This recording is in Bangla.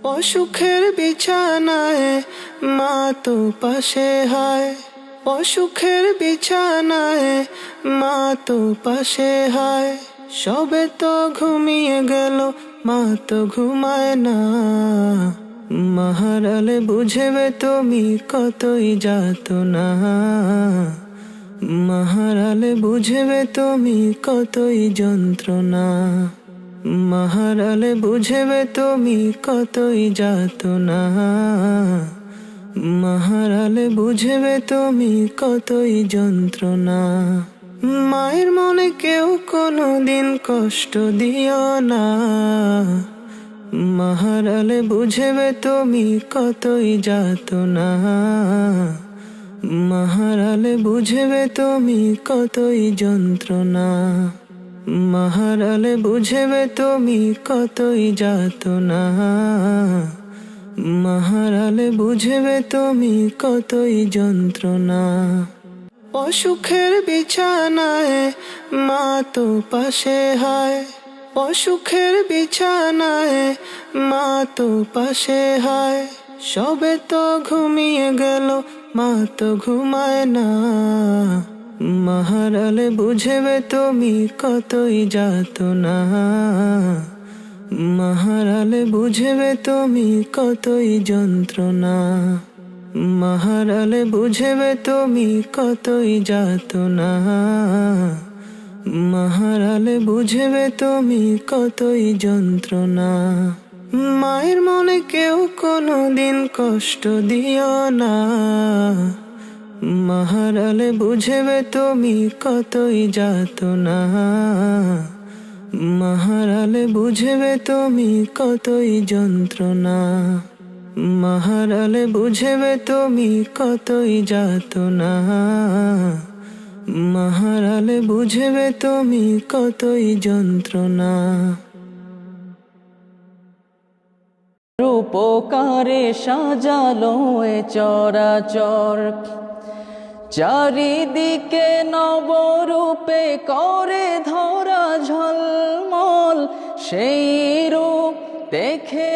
অসুখের বিছানায় মা তো পাশে হয়, অসুখের বিছানায় মা তো পাশে হয়। সবে তো ঘুমিয়ে গেল মা তো ঘুমায় না, মাহারালে বুঝবে তুমি কতই যাতনা, মাহারালে বুঝবে তুমি কতই যন্ত্রণা, মাহারালে বুঝবে তুমি কতই যাতনা, মাহারালে বুঝবে তুমি কতই যন্ত্রণা। মায়ের মনে কেউ কোনোদিন কষ্ট দিও না, মাহারালে বুঝবে তুমি কতই যাতনা, মাহারালে বুঝবে তুমি কতই যন্ত্রণা, মাহারালে বুঝবে তুমি কতই যাতনা, মাহারালে বুঝবে তুমি কতই যন্ত্রণা। অসুখের বিছানায় মা তো পাশে হয়, অসুখের বিছানায় মা তো পাশে হয়। সবে তো ঘুমিয়ে গেল মা তো ঘুমায় না, মাহারালে বুঝবে তুমি কতই যাতনা, মাহারালে বুঝবে তুমি কতই যন্ত্রণা, মাহারালে বুঝবে তুমি কতই যাতনা, মাহারালে বুঝবে তুমি কতই যন্ত্রণা। মায়ের মনে কেউ কোনোদিন কষ্ট দিও না, মাহারালে বুঝবে তুমি কতই যাতনা, মাহারালে বুঝবে তুমি কতই যন্ত্রণা, মাহারালে বুঝবে তুমি কতই যাতনা, মাহারালে বুঝবে তুমি কতই যন্ত্রণা। রূপকারে সাজালো এ চরাচর, চারিদিকে নবরূপে করে ধরা ঝলমল, সেই রূপ দেখে